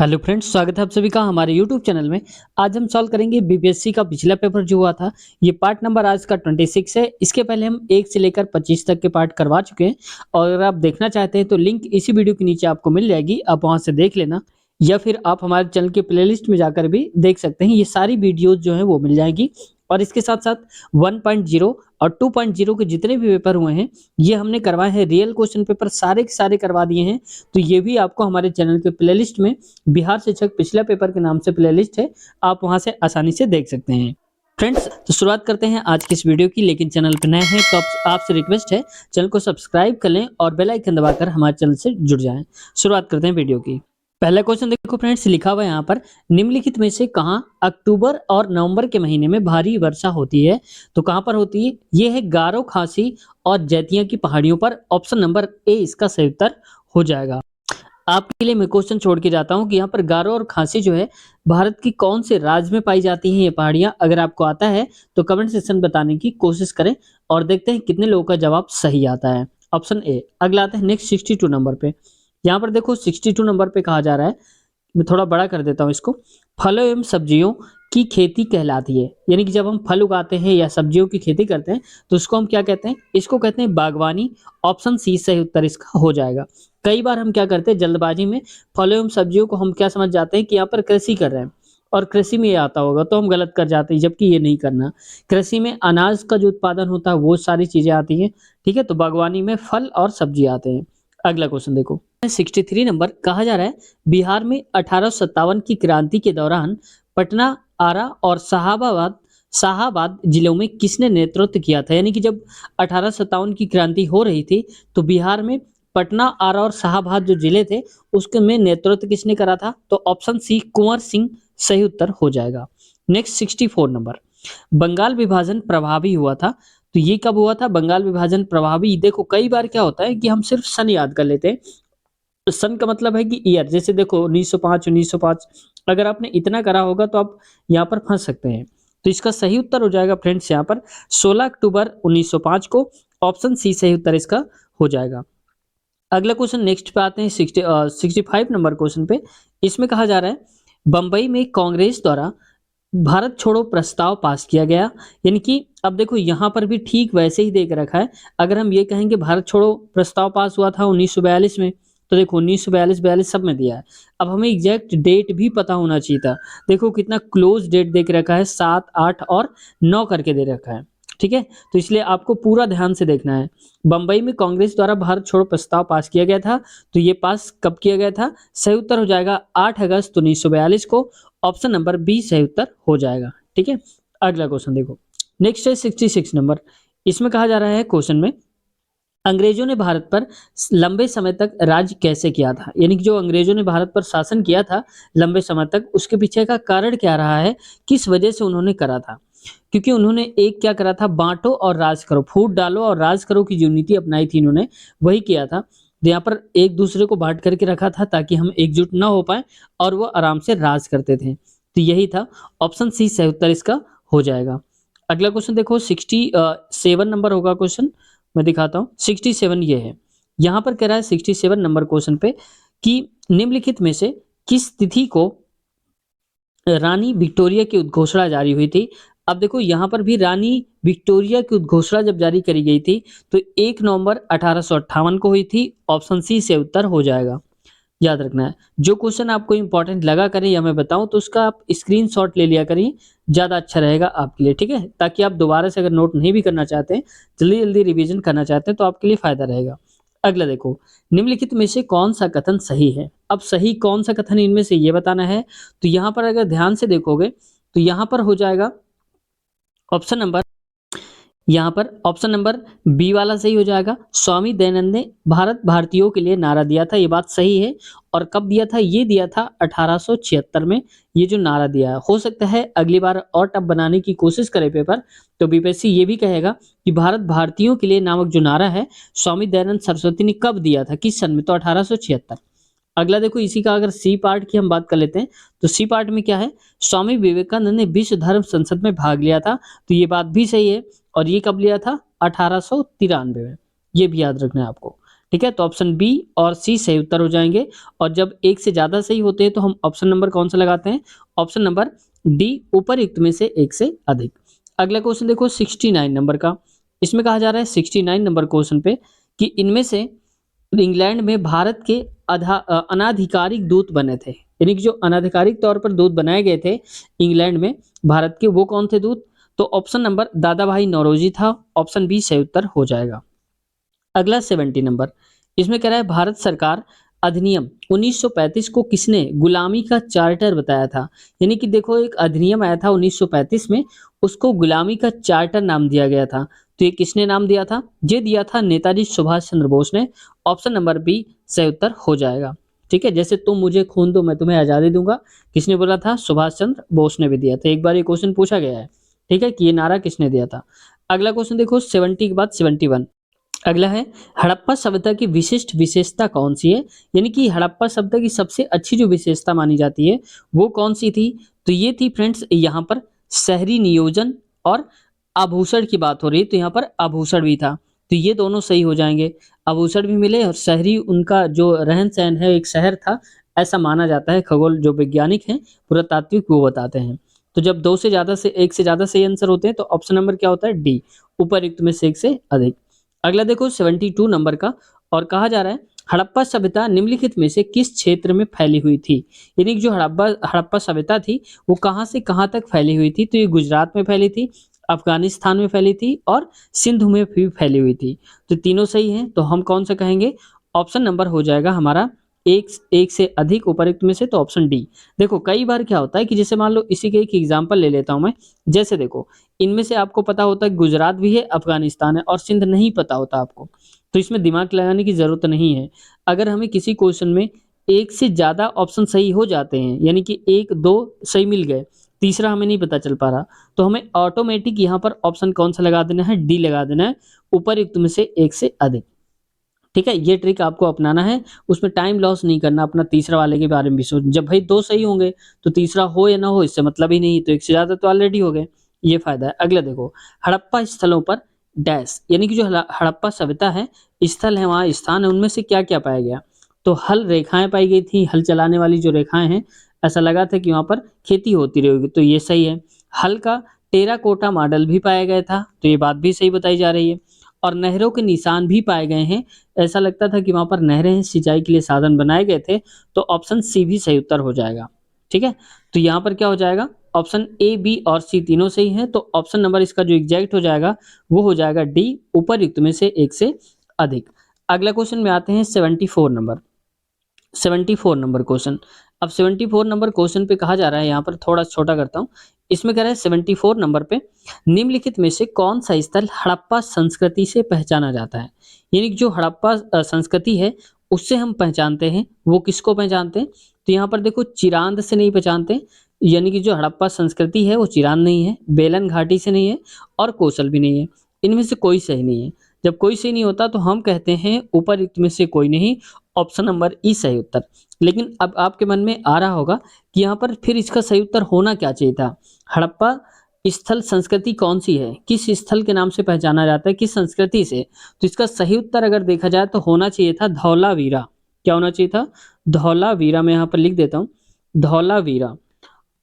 Hello friends, स्वागत है आप सभी का हमारे यूट्यूब चैनल में। आज हम सॉल्व करेंगे बीपीएससी का पिछला पेपर जो हुआ था। ये पार्ट नंबर आज का 26 है। इसके पहले हम 1 से लेकर 25 तक के पार्ट करवा चुके हैं और अगर आप देखना चाहते हैं तो लिंक इसी वीडियो के नीचे आपको मिल जाएगी, आप वहां से देख लेना या फिर आप हमारे चैनल के प्लेलिस्ट में जाकर भी देख सकते हैं। ये सारी वीडियोज जो है वो मिल जाएगी और इसके साथ साथ 1.0 और 2.0 के जितने भी पेपर हुए हैं ये हमने करवाए हैं। रियल क्वेश्चन पेपर सारे के सारे करवा दिए हैं, तो ये भी आपको हमारे चैनल के प्लेलिस्ट में बिहार शिक्षक पिछला पेपर के नाम से प्लेलिस्ट है, आप वहां से आसानी से देख सकते हैं। फ्रेंड्स, तो शुरुआत करते हैं आज की इस वीडियो की। लेकिन चैनल पर नए हैं तो आपसे रिक्वेस्ट है चैनल को सब्सक्राइब कर लें और बेल आइकन दबाकर हमारे चैनल से जुड़ जाएं। शुरुआत करते हैं वीडियो की। पहला क्वेश्चन देखो फ्रेंड्स, लिखा हुआ है यहाँ पर, निम्नलिखित में से कहाँ अक्टूबर और नवंबर के महीने में भारी वर्षा होती है? तो कहाँ पर होती है? ये है गारो खासी और जैतिया की पहाड़ियों पर। ऑप्शन नंबर ए इसका सही उत्तर हो जाएगा। आपके लिए मैं क्वेश्चन छोड़ के जाता हूं कि यहाँ पर गारो और खासी जो है भारत की कौन से राज्य में पाई जाती हैं ये पहाड़ियां। अगर आपको आता है तो कमेंट सेक्शन बताने की कोशिश करें और देखते हैं कितने लोगों का जवाब सही आता है। Option A. अगला आता है नेक्स्ट 62 नंबर पे। यहाँ पर देखो 62 नंबर पे कहा जा रहा है, मैं थोड़ा बड़ा कर देता हूँ इसको, फलों एवं सब्जियों की खेती कहलाती है। यानी कि जब हम फल उगाते हैं या सब्जियों की खेती करते हैं तो उसको हम क्या कहते हैं? इसको कहते हैं बागवानी। ऑप्शन सी सही उत्तर इसका हो जाएगा। कई बार हम क्या करते हैं जल्दबाजी में फलों एवं सब्जियों को हम क्या समझ जाते हैं कि यहाँ पर कृषि कर रहे हैं और कृषि में ये आता होगा तो हम गलत कर जाते हैं, जबकि ये नहीं करना। कृषि में अनाज का जो उत्पादन होता है वो सारी चीजें आती हैं, ठीक है। तो बागवानी में फल और सब्जी आते हैं। अगला क्वेश्चन देखो 63 नंबर। कहा जा रहा है बिहार में 1857 की क्रांति के दौरान पटना, आरा और शाहाबाद जिलों में किसने नेतृत्व किया था? यानी कि जब 1857 की क्रांति हो रही थी तो बिहार में पटना, आरा और शाहाबाद जो जिले थे उसके में नेतृत्व किसने करा था? तो ऑप्शन सी कुंवर सिंह सही उत्तर हो जाएगा। Next 64 number. बंगाल विभाजन प्रभावी हुआ था, तो ये कब हुआ था बंगाल विभाजन प्रभावी? देखो कई बार क्या होता है कि हम सिर्फ सन याद कर लेते हैं। तो सन का मतलब है कि ईयर, जैसे देखो 1905 अगर आपने इतना करा होगा तो आप यहाँ पर फंस सकते हैं। तो इसका सही उत्तर हो जाएगा फ्रेंड्स यहाँ पर 16 अक्टूबर 1905 को। ऑप्शन सी सही उत्तर इसका हो जाएगा। अगला क्वेश्चन नेक्स्ट पे आते हैं 65 नंबर क्वेश्चन पे। इसमें कहा जा रहा है बंबई में कांग्रेस द्वारा भारत छोड़ो प्रस्ताव पास किया गया। यानी कि अब देखो यहाँ पर भी ठीक वैसे ही दे के रखा है। अगर हम ये कहेंगे भारत छोड़ो प्रस्ताव पास हुआ था 1942 में, तो देखो 1942 सब में दिया है। अब हमें एग्जैक्ट डेट भी पता होना चाहिए था। देखो कितना क्लोज डेट दे के रखा है, 7, 8 और 9 करके दे रखा है, ठीक है। तो इसलिए आपको पूरा ध्यान से देखना है। बंबई में कांग्रेस द्वारा भारत छोड़ो प्रस्ताव पास किया गया था, तो ये पास कब किया गया था? सही उत्तर हो जाएगा 8 अगस्त 1942 को। ऑप्शन नंबर बी सही उत्तर हो जाएगा, ठीक है। अगला क्वेश्चन देखो नेक्स्ट है 66 नंबर। इसमें कहा जा रहा है क्वेश्चन में, अंग्रेजों ने भारत पर लंबे समय तक राज्य कैसे किया था? यानी कि जो अंग्रेजों ने भारत पर शासन किया था लंबे समय तक, उसके पीछे का कारण क्या रहा है, किस वजह से उन्होंने करा था? क्योंकि उन्होंने एक क्या करा था, बांटो और राज करो, फूट डालो और राज करो की जो नीति अपनाई थी इन्होंने वही किया था। तो यहाँ पर एक दूसरे को बांट करके रखा था ताकि हम एकजुट ना हो पाए और वो आराम से राज करते थे। तो यही था। ऑप्शन सी सही उत्तर इसका हो जाएगा। अगला क्वेश्चन देखो 67 नंबर होगा क्वेश्चन, मैं दिखाता हूँ। 67 ये है, यहाँ पर कह रहा है 67 नंबर क्वेश्चन पे कि निम्नलिखित में से किस तिथि को रानी विक्टोरिया की उद्घोषणा जारी हुई थी? अब देखो यहाँ पर भी रानी विक्टोरिया की उद्घोषणा जब जारी करी गई थी तो 1 नवंबर 1858 को हुई थी। ऑप्शन सी से उत्तर हो जाएगा। याद रखना है, जो क्वेश्चन आपको इंपॉर्टेंट लगा करें या मैं बताऊं तो उसका आप स्क्रीनशॉट ले लिया करिए, ज्यादा अच्छा रहेगा आपके लिए, ठीक है। ताकि आप दोबारा से अगर नोट नहीं भी करना चाहते हैं, जल्दी जल्दी रिवीजन करना चाहते हैं तो आपके लिए फायदा रहेगा। अगला देखो, निम्नलिखित में से कौन सा कथन सही है? अब सही कौन सा कथन इनमें से ये बताना है। तो यहाँ पर अगर ध्यान से देखोगे तो यहाँ पर हो जाएगा ऑप्शन नंबर, यहाँ पर ऑप्शन नंबर बी वाला सही हो जाएगा। स्वामी दयानंद ने भारत भारतीयों के लिए नारा दिया था, ये बात सही है। और कब दिया था? ये दिया था 1876 में। ये जो नारा दिया है, हो सकता है अगली बार और टफ बनाने की कोशिश करे पेपर तो बीपीएससी ये भी कहेगा कि भारत भारतीयों के लिए नामक जो नारा है स्वामी दयानंद सरस्वती ने कब दिया था, किस सन में? तो 1876। अगला देखो इसी का अगर सी पार्ट की हम बात कर लेते हैं तो सी पार्ट में क्या है, स्वामी विवेकानंद ने विश्व धर्म संसद में भाग लिया था, तो ये बात भी सही है। और ये कब लिया था? 1893 में। ये भी याद रखना है आपको, ठीक है, तो ऑप्शन बी और सी सही उत्तर हो जाएंगे। और जब एक से ज्यादा सही होते हैं तो हम ऑप्शन नंबर कौन सा लगाते हैं? ऑप्शन नंबर डी, उपरयुक्त में से एक से अधिक। अगला क्वेश्चन देखो 69 नंबर का। इसमें कहा जा रहा है 69 नंबर क्वेश्चन पे कि इनमें से इंग्लैंड में भारत के अनाधिकारिक दूत बने थे, यानी कि जो अनाधिकारिक तौर पर दूत बनाए गए थे इंग्लैंड में भारत के, वो कौन थे दूत? तो ऑप्शन नंबर दादा भाई नौरोजी था। ऑप्शन बी सही उत्तर हो जाएगा। अगला 70 नंबर, इसमें कह रहा है भारत सरकार अधिनियम 1935 को किसने गुलामी का चार्टर बताया था? यानी कि देखो एक अधिनियम आया था 1935 में, उसको गुलामी का चार्टर नाम दिया गया था। तो ये किसने नाम दिया था? ये दिया था नेताजी सुभाष चंद्र बोस ने। ऑप्शन नंबर बी सही उत्तर हो जाएगा। ठीक है, जैसे तुम मुझे खून दो मैं तुम्हें आजादी दूंगा, किसने बोला था? सुभाष चंद्र बोस ने भी दिया था। एक बार ये क्वेश्चन पूछा गया है, ठीक है, कि ये नारा किसने दिया था। अगला क्वेश्चन देखो 70 के बाद 71। अगला है हड़प्पा सभ्यता की विशिष्ट विशेषता कौन सी है? यानी कि हड़प्पा सभ्यता की सबसे अच्छी जो विशेषता मानी जाती है वो कौन सी थी? तो ये थी फ्रेंड्स, यहाँ पर शहरी नियोजन और आभूषण की बात हो रही है, तो यहाँ पर आभूषण भी था। तो ये दोनों सही हो जाएंगे, आभूषण भी मिले और शहरी, उनका जो रहन सहन है एक शहर था, ऐसा माना जाता है। खगोल जो वैज्ञानिक हैं पुरातात्विक वो बताते हैं। तो जब दो से ज्यादा से एक से ज्यादा सही आंसर होते हैं तो ऑप्शन नंबर क्या होता है? डी, उपरयुक्त में से एक से अधिक। अगला देखो 72 नंबर का, और कहा जा रहा है हड़प्पा सभ्यता निम्नलिखित में से किस क्षेत्र में फैली हुई थी? यानी कि जो हड़प्पा सभ्यता थी वो कहाँ से कहाँ तक फैली हुई थी? तो ये गुजरात में फैली थी, अफगानिस्तान में फैली थी और सिंधु में भी फैली हुई थी। तो तीनों सही हैं, तो हम कौन सा कहेंगे? ऑप्शन नंबर हो जाएगा हमारा एक एक से अधिक उपयुक्त में से, तो ऑप्शन डी। देखो कई बार क्या होता है कि जैसे मान लो इसी के एक एग्जांपल ले लेता हूं मैं। जैसे देखो इनमें से आपको पता होता है गुजरात भी है, अफगानिस्तान है और सिंध नहीं पता होता आपको, तो इसमें दिमाग लगाने की जरूरत नहीं है। अगर हमें किसी क्वेश्चन में एक से ज्यादा ऑप्शन सही हो जाते हैं, यानी कि एक दो सही मिल गए, तीसरा हमें नहीं पता चल पा रहा, तो हमें ऑटोमेटिक यहाँ पर ऑप्शन कौन सा लगा देना है? डी लगा देना है, उपरयुक्त में से एक से अधिक। ठीक है, ये ट्रिक आपको अपनाना है, उसमें टाइम लॉस नहीं करना अपना। तीसरा वाले के बारे में भी सोच, जब भाई दो सही होंगे तो तीसरा हो या ना हो इससे मतलब ही नहीं, तो एक से ज्यादा तो ऑलरेडी हो गए, ये फायदा है। अगला देखो हड़प्पा स्थलों पर डैश, यानी कि जो हड़प्पा सभ्यता है, स्थल है, वहां स्थान है, उनमें से क्या क्या पाया गया? तो हल रेखाएं पाई गई थी, हल चलाने वाली जो रेखाएं हैं, ऐसा लगा था कि वहां पर खेती होती रहेगी, तो ये सही है। हल का टेराकोटा मॉडल भी पाया गया था, तो ये बात भी सही बताई जा रही है। और नहरों के निशान भी पाए गए हैं, ऐसा लगता था कि वहां पर नहरें सिंचाई के लिए साधन बनाए गए थे, तो ऑप्शन सी भी सही उत्तर हो जाएगा। ठीक है, तो यहाँ पर क्या हो जाएगा? ऑप्शन ए, बी और सी तीनों सही हैं, तो ऑप्शन नंबर इसका जो एग्जैक्ट हो जाएगा वो हो जाएगा डी, उपरयुक्त में से एक से अधिक। अगला क्वेश्चन में आते हैं 74 नंबर। 74 number question. अब 74 नंबर क्वेश्चन पे कहा जा रहा है, यहाँ पर थोड़ा छोटा करता हूँ। इसमें कह रहा है 74 नंबर पे निम्नलिखित में से कौन सा स्थल हड़प्पा संस्कृति से पहचाना जाता है? यानी कि जो हड़प्पा संस्कृति है उससे हम पहचानते हैं, वो किसको पहचानते हैं? तो यहाँ पर देखो चिरांद से नहीं पहचानते, यानी कि जो हड़प्पा संस्कृति है वो चिरांद नहीं है, बेलन घाटी से नहीं है और कौशल भी नहीं है। इनमें से कोई सही नहीं है। जब कोई सही नहीं होता तो हम कहते हैं उपरयुक्त में से कोई नहीं, ऑप्शन नंबर ई सही उत्तर। लेकिन अब आपके मन में आ रहा होगा कि यहाँ पर फिर इसका सही उत्तर होना क्या चाहिए था? हड़प्पा स्थल संस्कृति कौन सी है, किस स्थल के नाम से पहचाना जाता है, किस संस्कृति से? तो इसका सही उत्तर अगर देखा जाए तो होना चाहिए था धौलावीरा। क्या होना चाहिए था? धौलावीरा। मैं यहाँ पर लिख देता हूँ धौलावीरा।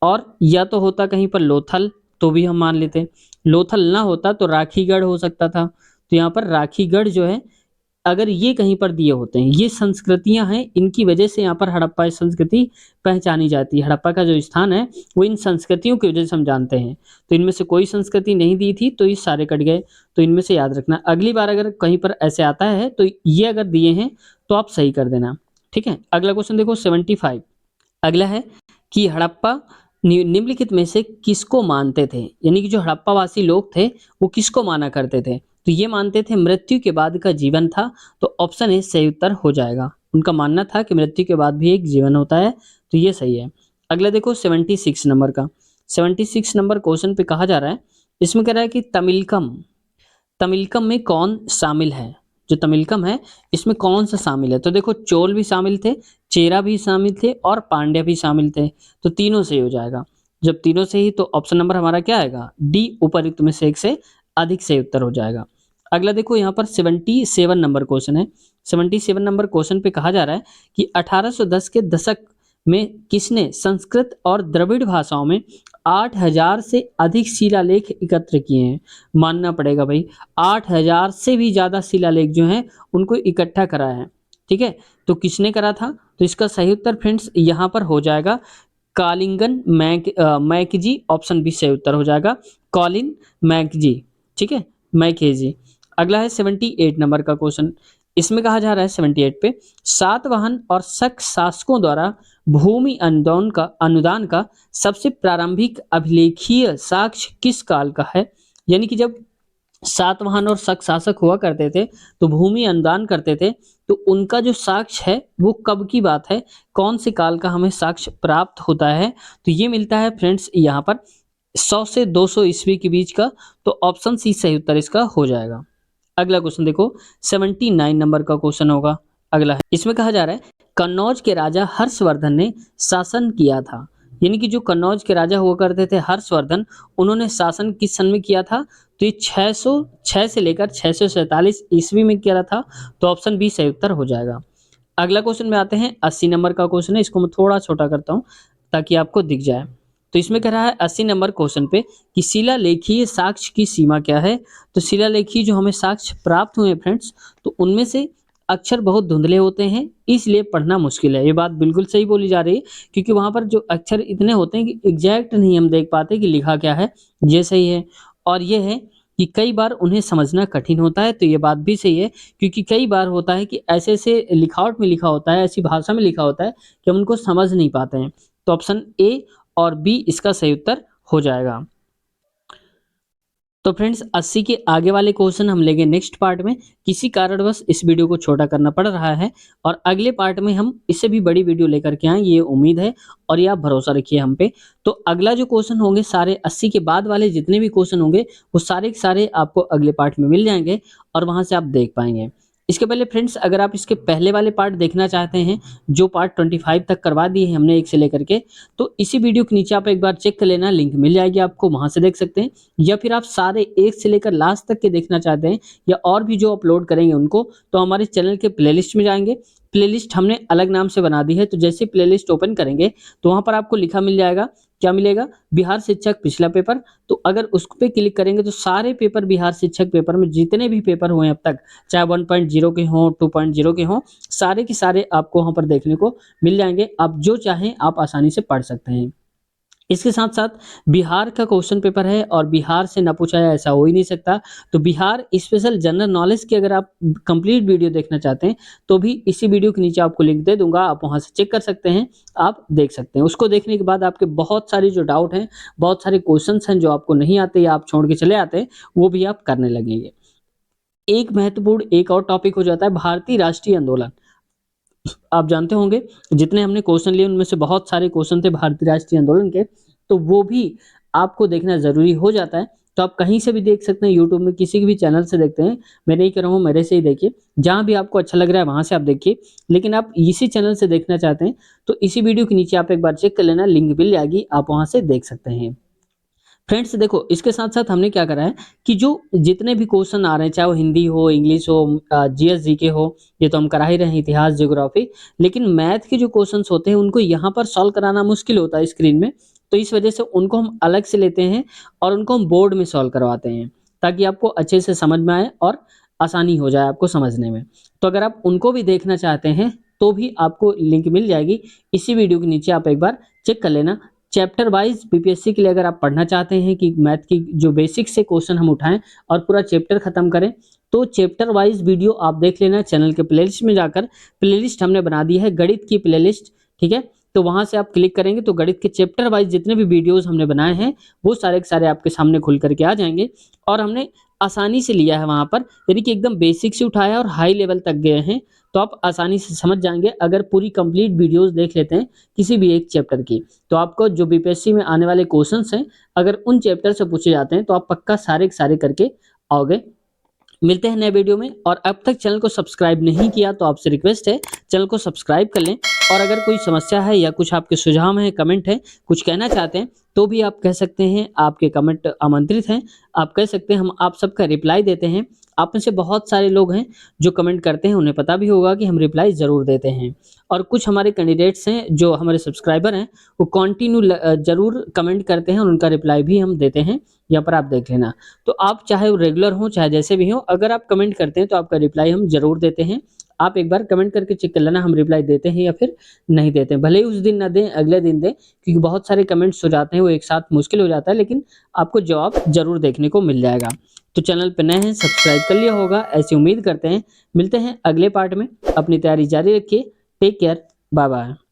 और या तो होता कहीं पर लोथल, तो भी हम मान लेते। लोथल ना होता तो राखीगढ़ हो सकता था, तो यहाँ पर राखीगढ़ जो है, अगर ये कहीं पर दिए होते हैं, ये संस्कृतियां हैं, इनकी वजह से यहाँ पर हड़प्पा संस्कृति पहचानी जाती है। हड़प्पा का जो स्थान है वो इन संस्कृतियों की वजह से हम जानते हैं। तो इनमें से कोई संस्कृति नहीं दी थी, तो ये सारे कट गए। तो इनमें से याद रखना, अगली बार अगर कहीं पर ऐसे आता है तो ये अगर दिए हैं तो आप सही कर देना। ठीक है, अगला क्वेश्चन देखो 75। अगला है कि हड़प्पा निम्नलिखित में से किसको मानते थे? यानी कि जो हड़प्पा वासी लोग थे वो किसको माना करते थे? तो ये मानते थे मृत्यु के बाद का जीवन था, तो ऑप्शन ए सही उत्तर हो जाएगा। उनका मानना था कि मृत्यु के बाद भी एक जीवन होता है, तो ये सही है। अगला देखो 76 नंबर का। 76 नंबर क्वेश्चन पे कहा जा रहा है, इसमें कह रहा है कि तमिलकम, तमिलकम में कौन शामिल है? जो तमिलकम है इसमें कौन सा शामिल है? तो देखो चोल भी शामिल थे, चेरा भी शामिल थे और पांड्या भी शामिल थे, तो तीनों सही हो जाएगा। जब तीनों सही तो ऑप्शन नंबर हमारा क्या आएगा? डी, उपरयुक्त में से एक से अधिक सही उत्तर हो जाएगा। अगला देखो यहाँ पर 77 नंबर क्वेश्चन है। 77 नंबर क्वेश्चन पे कहा जा रहा है कि 1810 के दशक में किसने संस्कृत और द्रविड़ भाषाओं में 8000 से अधिक शिलालेख एकत्र किए हैं। मानना पड़ेगा भाई, 8000 से भी ज्यादा शिलालेख जो हैं उनको इकट्ठा करा है। ठीक है, तो किसने करा था? तो इसका सही उत्तर फ्रेंड्स यहाँ पर हो जाएगा कॉलिंगन मैकजी। ऑप्शन बी सही उत्तर हो जाएगा, कॉलिन मैकजी। ठीक है, मैकेजी। अगला है 78 नंबर का क्वेश्चन। इसमें कहा जा रहा है 78 पे, सातवाहन और शक शासकों द्वारा भूमि अनुदान का सबसे प्रारंभिक अभिलेखीय साक्ष्य किस काल का है। यानी कि जब सातवाहन और शक शासक हुआ करते थे तो भूमि अनुदान करते थे, तो उनका जो साक्ष्य है वो कब की बात है, कौन से काल का हमें साक्ष्य प्राप्त होता है। तो ये मिलता है फ्रेंड्स यहाँ पर 100 से 200 ईस्वी के बीच का। तो ऑप्शन सी सही उत्तर इसका हो जाएगा। अगला क्वेश्चन देखो 79 नंबर का क्वेश्चन होगा। अगला है, इसमें कहा जा रहा है कन्नौज के राजा हर्षवर्धन ने शासन किया था। यानी कि जो कन्नौज के राजा हुआ करते थे हर्षवर्धन, उन्होंने शासन किस सन में किया था। तो ये 606 से लेकर 647 ईस्वी में किया था। तो ऑप्शन बी सही उत्तर हो जाएगा। अगला क्वेश्चन में आते हैं, 80 नंबर का क्वेश्चन है। इसको मैं थोड़ा छोटा करता हूँ ताकि आपको दिख जाए। तो इसमें कह रहा है 80 नंबर क्वेश्चन पे कि शिलालेखीय साक्ष्य की सीमा क्या है। तो शिलालेखीय जो हमें साक्ष्य प्राप्त हुए फ्रेंड्स, तो उनमें से अक्षर बहुत धुंधले होते हैं, इसलिए पढ़ना मुश्किल है। ये बात बिल्कुल सही बोली जा रही है, क्योंकि वहां पर जो अक्षर इतने होते हैं कि एग्जैक्ट नहीं हम देख पाते कि लिखा क्या है। ये सही है। और ये है कि कई बार उन्हें समझना कठिन होता है। तो ये बात भी सही है, क्योंकि कई बार होता है कि ऐसे ऐसे लिखावट में लिखा होता है, ऐसी भाषा में लिखा होता है कि हम उनको समझ नहीं पाते हैं। तो ऑप्शन ए और बी इसका सही उत्तर हो जाएगा। तो फ्रेंड्स 80 के आगे वाले क्वेश्चन हम लेंगे नेक्स्ट पार्ट में। किसी कारणवश इस वीडियो को छोटा करना पड़ रहा है, और अगले पार्ट में हम इससे भी बड़ी वीडियो लेकर के आए, ये उम्मीद है और ये आप भरोसा रखिए हम पे। तो अगला जो क्वेश्चन होंगे, सारे 80 के बाद वाले जितने भी क्वेश्चन होंगे वो सारे के सारे आपको अगले पार्ट में मिल जाएंगे, और वहां से आप देख पाएंगे। इसके पहले फ्रेंड्स, अगर आप इसके पहले वाले पार्ट देखना चाहते हैं, जो पार्ट 25 तक करवा दिए हैं हमने 1 से लेकर के, तो इसी वीडियो के नीचे आप एक बार चेक कर लेना, लिंक मिल जाएगी आपको, वहां से देख सकते हैं। या फिर आप सारे 1 से लेकर लास्ट तक के देखना चाहते हैं, या और भी जो अपलोड करेंगे उनको, तो हमारे चैनल के प्लेलिस्ट में जाएंगे। प्लेलिस्ट हमने अलग नाम से बना दी है, तो जैसे प्लेलिस्ट ओपन करेंगे तो वहां पर आपको लिखा मिल जाएगा, क्या मिलेगा, बिहार शिक्षक पिछला पेपर। तो अगर उस पे क्लिक करेंगे तो सारे पेपर, बिहार शिक्षक पेपर में जितने भी पेपर हुए अब तक, चाहे 1.0 के हों, 2.0 के हों, सारे के सारे आपको वहां पर देखने को मिल जाएंगे। आप जो चाहें आप आसानी से पढ़ सकते हैं। इसके साथ साथ बिहार का क्वेश्चन पेपर है, और बिहार से ना पूछा जाए ऐसा हो ही नहीं सकता। तो बिहार स्पेशल जनरल नॉलेज की अगर आप कंप्लीट वीडियो देखना चाहते हैं, तो भी इसी वीडियो के नीचे आपको लिंक दे दूंगा, आप वहां से चेक कर सकते हैं, आप देख सकते हैं। उसको देखने के बाद आपके बहुत सारी जो डाउट हैं, बहुत सारे क्वेश्चन हैं जो आपको नहीं आते या आप छोड़ के चले आते हैं, वो भी आप करने लगेंगे। एक महत्वपूर्ण एक और टॉपिक हो जाता है भारतीय राष्ट्रीय आंदोलन। आप जानते होंगे जितने हमने क्वेश्चन लिए उनमें से बहुत सारे क्वेश्चन थे भारतीय राष्ट्रीय आंदोलन के, तो वो भी आपको देखना जरूरी हो जाता है। तो आप कहीं से भी देख सकते हैं, यूट्यूब में किसी भी चैनल से देखते हैं, मैं नहीं कह रहा हूँ, मेरे से ही देखिए, जहां भी आपको अच्छा लग रहा है वहां से आप देखिए। लेकिन आप इसी चैनल से देखना चाहते हैं तो इसी वीडियो के नीचे आप एक बार चेक कर लेना, लिंक मिल जाएगी, आप वहां से देख सकते हैं। फ्रेंड्स देखो, इसके साथ साथ हमने क्या करा है कि जो जितने भी क्वेश्चन आ रहे हैं, चाहे वो हिंदी हो, इंग्लिश हो, जीएस जीके हो, ये तो हम करा ही रहे हैं, इतिहास ज्योग्राफी, लेकिन मैथ के जो क्वेश्चंस होते हैं उनको यहाँ पर सॉल्व कराना मुश्किल होता है स्क्रीन में। तो इस वजह से उनको हम अलग से लेते हैं और उनको हम बोर्ड में सॉल्व करवाते हैं, ताकि आपको अच्छे से समझ में आए और आसानी हो जाए आपको समझने में। तो अगर आप उनको भी देखना चाहते हैं तो भी आपको लिंक मिल जाएगी, इसी वीडियो के नीचे आप एक बार चेक कर लेना। चैप्टर वाइज बीपीएससी के लिए अगर आप पढ़ना चाहते हैं कि मैथ की जो बेसिक से क्वेश्चन हम उठाएं और पूरा चैप्टर खत्म करें, तो चैप्टर वाइज वीडियो आप देख लेना चैनल के प्लेलिस्ट में जाकर। प्लेलिस्ट हमने बना दी है गणित की प्लेलिस्ट, ठीक है। तो वहां से आप क्लिक करेंगे तो गणित के चैप्टर वाइज जितने भी वीडियोस हमने बनाए हैं वो सारे के सारे आपके सामने खुल करके आ जाएंगे। और हमने आसानी से लिया है वहां पर, यानी कि एकदम बेसिक से उठाया और हाई लेवल तक गए हैं, तो आप आसानी से समझ जाएंगे अगर पूरी कंप्लीट वीडियोस देख लेते हैं किसी भी एक चैप्टर की। तो आपको जो बीपीएससी में आने वाले क्वेश्चंस हैं, अगर उन चैप्टर से पूछे जाते हैं तो आप पक्का सारे के सारे करके आओगे। मिलते हैं नए वीडियो में, और अब तक चैनल को सब्सक्राइब नहीं किया तो आपसे रिक्वेस्ट है चैनल को सब्सक्राइब कर लें। और अगर कोई समस्या है या कुछ आपके सुझाव हैं, कमेंट है, कुछ कहना चाहते हैं, तो भी आप कह सकते हैं, आपके कमेंट आमंत्रित हैं, आप कह सकते हैं, हम आप सबका रिप्लाई देते हैं। आप में से बहुत सारे लोग हैं जो कमेंट करते हैं, उन्हें पता भी होगा कि हम रिप्लाई ज़रूर देते हैं। और कुछ हमारे कैंडिडेट्स हैं जो हमारे सब्सक्राइबर हैं, वो कंटिन्यू ज़रूर कमेंट करते हैं और उनका रिप्लाई भी हम देते हैं। यहाँ पर आप देख लेना। तो आप चाहे रेगुलर हो, चाहे जैसे भी हो, अगर आप कमेंट करते हैं तो आपका रिप्लाई हम ज़रूर देते हैं। आप एक बार कमेंट करके चेक कर लेना हम रिप्लाई देते हैं या फिर नहीं देते हैं। भले ही उस दिन ना दें, अगले दिन दें, क्योंकि बहुत सारे कमेंट्स हो जाते हैं, वो एक साथ मुश्किल हो जाता है, लेकिन आपको जवाब ज़रूर देखने को मिल जाएगा। तो चैनल पे नए हैं, सब्सक्राइब कर लिया होगा, ऐसी उम्मीद करते हैं। मिलते हैं अगले पार्ट में, अपनी तैयारी जारी रखिए। Take care, bye bye.